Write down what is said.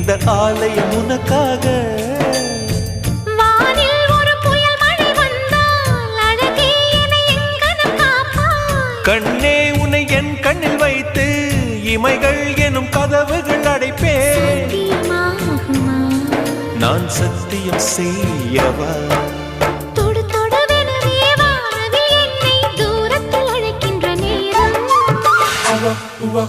இந்த ஆலயம் உனக்காக. வானில் ஒரு புயல் மழை வந்தால் அழகே என்னை எங்கனம் காப்பாய். கண்ணே உன்னை என் கண்ணில் வைத்து இமைகள் எனும் கதவுகள் அடைப்பேன். சத்தியமாகுமா? நான் சத்தியம் செய்யவா? தொடு தொடுவெனவே வானவில் என்னை தூரத்தில் அழைக்கின்ற நேரம். உவா